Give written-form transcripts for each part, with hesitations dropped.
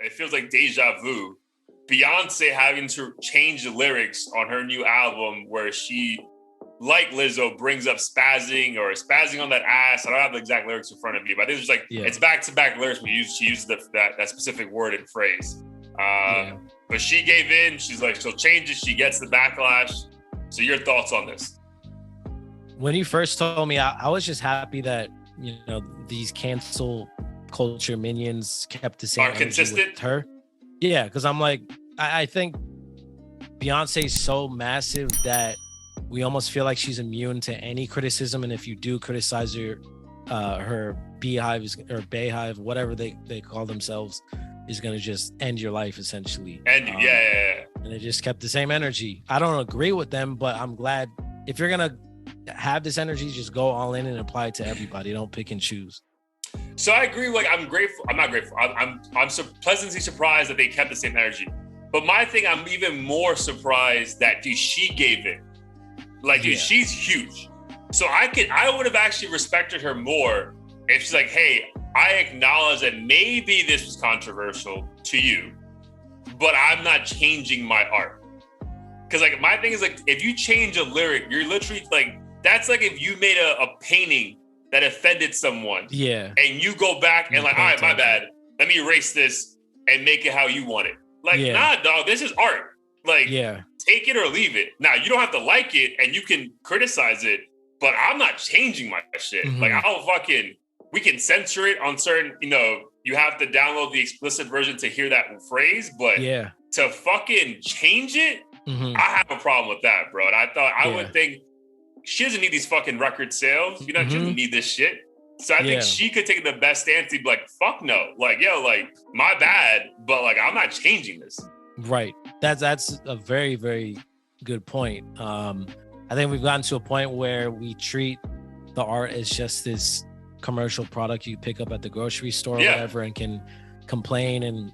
it feels like deja vu. Beyonce having to change the lyrics on her new album where she, like Lizzo, brings up spazzing on that ass. I don't have the exact lyrics in front of me, but I think it's like it's back-to-back lyrics. She used that specific word and phrase. But she gave in. She's like, she'll change it. She gets the backlash. So your thoughts on this? When you first told me, I was just happy that, these cancel culture minions kept the same are consistent with her. Yeah, because I'm like, I think Beyonce's so massive that we almost feel like she's immune to any criticism. And if you do criticize her beehives or bayhive, whatever they call themselves, is going to just end your life essentially. And and they just kept the same energy. I don't agree with them, but I'm glad if you're going to have this energy, just go all in and apply it to everybody. Don't pick and choose. So I agree. Like, I'm grateful. I'm not grateful. I'm pleasantly surprised that they kept the same energy. But my thing, I'm even more surprised that she gave it. Like, dude, she's huge. So I would have actually respected her more if she's like, hey, I acknowledge that maybe this was controversial to you, but I'm not changing my art. Because like my thing is like, if you change a lyric, you're literally like, that's like if you made a painting that offended someone. Yeah. And you go back and like, all right, my bad. Let me erase this and make it how you want it. Like, nah, dog, this is art. Like, take it or leave it. Now, you don't have to like it and you can criticize it, but I'm not changing my shit. Like, we can censor it on certain, you have to download the explicit version to hear that phrase, but to fucking change it, I have a problem with that, bro. And I thought, I would think, she doesn't need these fucking record sales. She doesn't need this shit. So I think she could take the best stance to be like, fuck no. Like, yo, like, my bad, but like, I'm not changing this. Right. That's a very, very good point. I think we've gotten to a point where we treat the art as just this commercial product you pick up at the grocery store or whatever and can complain and,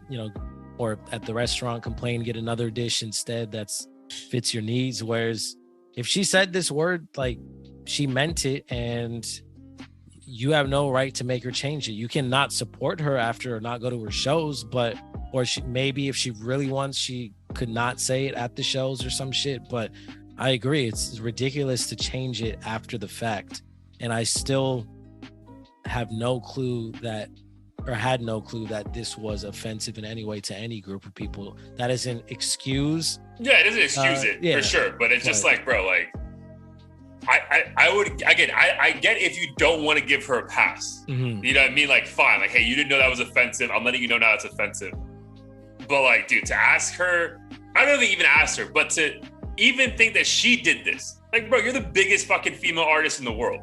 or at the restaurant complain, get another dish instead that's fits your needs. Whereas if she said this word, like she meant it, and you have no right to make her change it. You cannot support her after or not go to her shows, or maybe if she really wants, she could not say it at the shows or some shit. But I agree, it's ridiculous to change it after the fact. And I still have no clue that this was offensive in any way to any group of people. That isn't excuse. Yeah, it doesn't excuse it for sure. But it's just like, bro, like, I get if you don't want to give her a pass. You know what I mean? Like, fine. Like, hey, you didn't know that was offensive. I'm letting you know now it's offensive. But like, dude, to ask her, I don't even ask her, but to even think that she did this. Like, bro, you're the biggest fucking female artist in the world.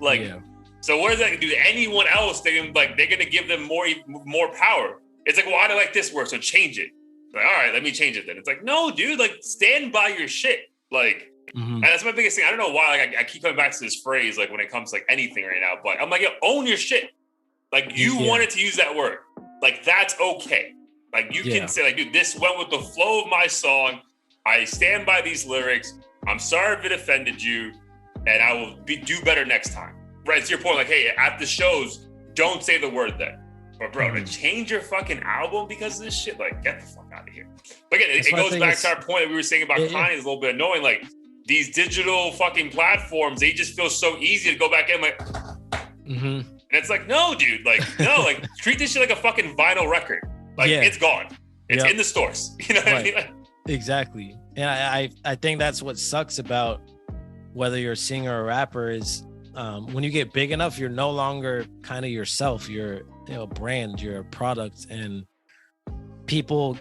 Like, so what is that gonna do to anyone else? They're gonna give them more power. It's like, well, I don't like this word, so change it. Like, all right, let me change it then. It's like, no, dude, like, stand by your shit. Like, and that's my biggest thing. I don't know why, like, I keep coming back to this phrase, like, when it comes to like anything right now, but I'm like, yo, own your shit. Like, you wanted to use that word. Like, that's okay. Like, you can say, like, dude, this went with the flow of my song. I stand by these lyrics. I'm sorry if it offended you, and I will do better next time. Right, to your point, like, hey, at the shows, don't say the word then. But bro, to change your fucking album because of this shit, like, get the fuck out of here. But again, it goes back to our point that we were saying about Kanye is a little bit annoying. Like, these digital fucking platforms, they just feel so easy to go back in, like, and it's like, no, dude, like, no, like, treat this shit like a fucking vinyl record. Like, it's gone. It's in the stores. You know what I mean? Like, exactly. And I think that's what sucks about whether you're a singer or a rapper is when you get big enough, you're no longer kind of yourself. You're a brand, you're a product, and people,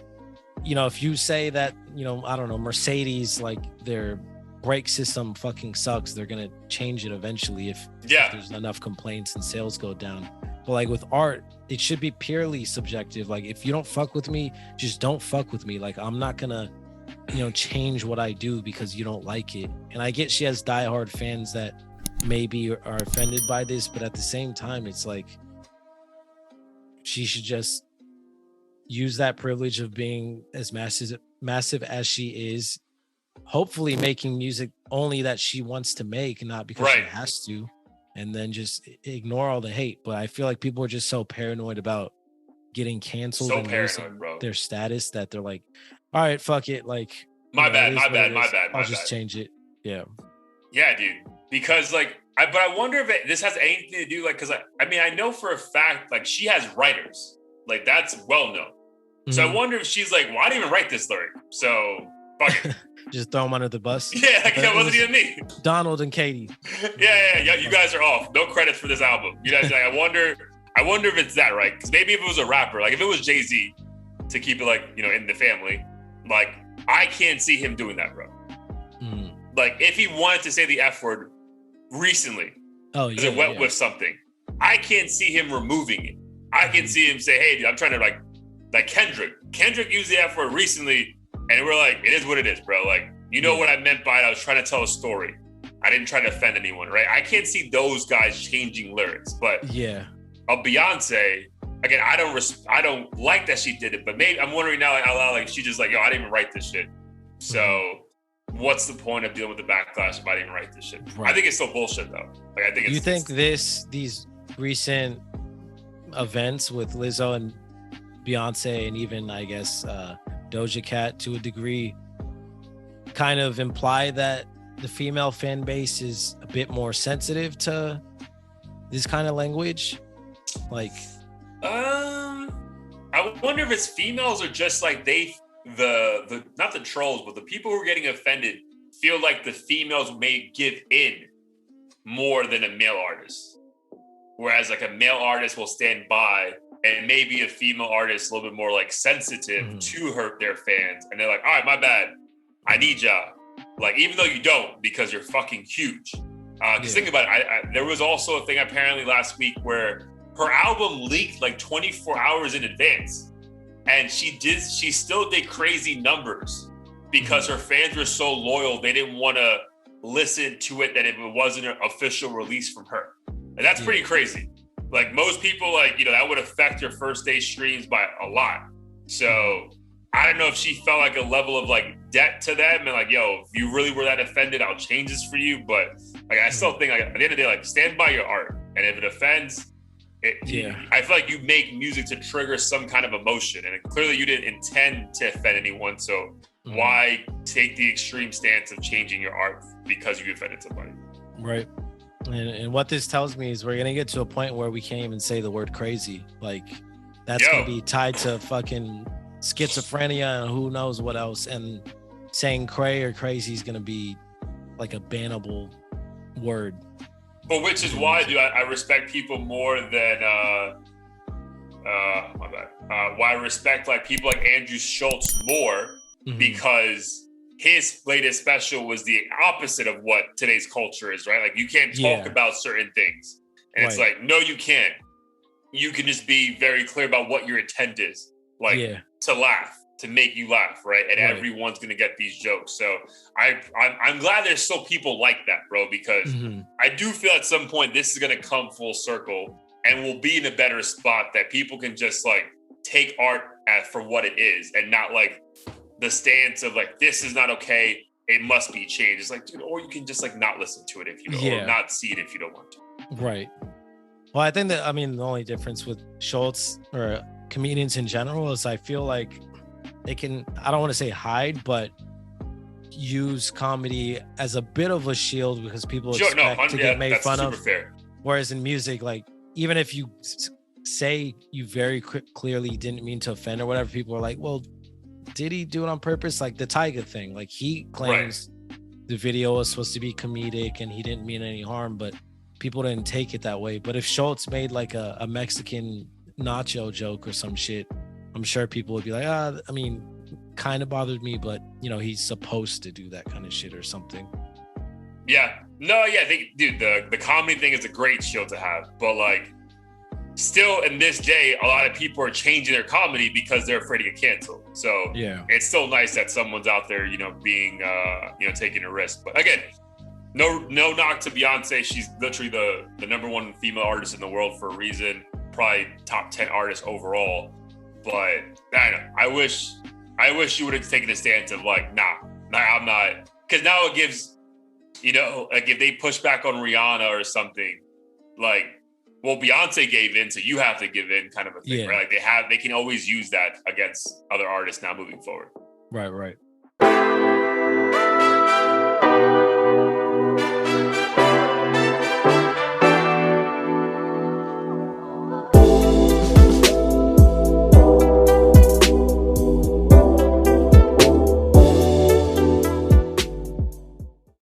if you say that, I don't know, Mercedes, like, their brake system fucking sucks, they're gonna change it eventually if there's enough complaints and sales go down. But like with art, it should be purely subjective. Like, if you don't fuck with me, just don't fuck with me. Like, I'm not gonna change what I do because you don't like it. And I get she has diehard fans that maybe are offended by this, but at the same time, it's like she should just use that privilege of being as massive as she is, hopefully making music only that she wants to make, not because she has to, and then just ignore all the hate. But I feel like people are just so paranoid about getting canceled So and paranoid, losing bro. their status that they're like, all right, fuck it. Like, My bad. I'll just change it. Yeah. Yeah, dude. Because but I wonder if this has anything to do, because I mean, I know for a fact, like, she has writers. Like, that's well known. So I wonder if she's like, well, I didn't even write this lyric. So fuck it. Just throw them under the bus. Yeah, like, it wasn't even me. Donald and Katie. Yeah. You guys are off. No credits for this album. You guys, I wonder if it's that, right? Because maybe if it was a rapper, like if it was Jay-Z, to keep it in the family, like, I can't see him doing that, bro. Like, if he wanted to say the F word recently, because it went with something, I can't see him removing it. I can see him say, hey, dude, I'm trying to like Kendrick. Kendrick used the F word recently, and we're like, it is what it is, bro. Like, you know what I meant by it. I was trying to tell a story. I didn't try to offend anyone, right? I can't see those guys changing lyrics, but a Beyonce, again, I don't like that she did it, but maybe I'm wondering now, out loud, like, she just like, yo, I didn't even write this shit. So what's the point of dealing with the backlash if I didn't even write this shit? Right. I think it's still bullshit though. Like, I think you think these recent events with Lizzo and Beyonce and even, I guess, Doja Cat to a degree kind of imply that the female fan base is a bit more sensitive to this kind of language? Like, I wonder if it's females or just like the not the trolls, but the people who are getting offended feel like the females may give in more than a male artist. Whereas like a male artist will stand by, and maybe a female artist is a little bit more like sensitive to their fans. And they're like, all right, my bad. I need y'all. Like, even though you don't, because you're fucking huge. Because think about it, there was also a thing apparently last week where her album leaked like 24 hours in advance. And she still did crazy numbers because her fans were so loyal, they didn't want to listen to it that if it wasn't an official release from her. And that's pretty crazy. Like, most people, that would affect your first day streams by a lot. So I don't know if she felt like a level of like debt to them and like, yo, if you really were that offended, I'll change this for you. But like, I still think, like, at the end of the day, like, stand by your art. And if it offends, I feel like you make music to trigger some kind of emotion. And clearly you didn't intend to offend anyone. So why take the extreme stance of changing your art because you offended somebody? Right. And what this tells me is we're going to get to a point where we can't even say the word crazy. Like, that's going to be tied to fucking schizophrenia and who knows what else. And saying cray or crazy is going to be like a bannable word. But which is why, dude, I respect people more than, why I respect like people like Andrew Schultz more, because his latest special was the opposite of what today's culture is, right? Like, you can't talk about certain things. And it's like, no, you can't. You can just be very clear about what your intent is. Like, to laugh, to make you laugh, right? And everyone's going to get these jokes. So I'm glad there's still people like that, bro, because I do feel at some point this is going to come full circle and we'll be in a better spot that people can just like take art for what it is and not like the stance of like, this is not okay, it must be changed. It's like, dude, or you can just like not listen to it if you don't, or not see it if you don't want to. Right. Well, I think that, I mean, the only difference with Schultz or comedians in general is I feel like they can, I don't want to say hide, but use comedy as a bit of a shield because people expect to get made fun of. Fair. Whereas in music, like, even if you say you very clearly didn't mean to offend or whatever, people are like, well, did he do it on purpose? Like the Tyga thing, like, he claims the video was supposed to be comedic and he didn't mean any harm, but people didn't take it that way. But if Schultz made like a Mexican nacho joke or some shit, I'm sure people would be like, I mean, kind of bothered me, but you know, he's supposed to do that kind of shit or something. Yeah. No, yeah, I think, dude, the comedy thing is a great shield to have, but like, still in this day, a lot of people are changing their comedy because they're afraid to get canceled. So it's still nice that someone's out there, you know, being, taking a risk. But again, no knock to Beyonce. She's literally the number one female artist in the world for a reason. Probably top 10 artist overall. But I don't know. I wish you would have taken a stance of like, nah, I'm not. Because now it gives, you know, like if they push back on Rihanna or something, like, well, Beyonce gave in, so you have to give in, kind of a thing, right? Like they can always use that against other artists now moving forward. Right.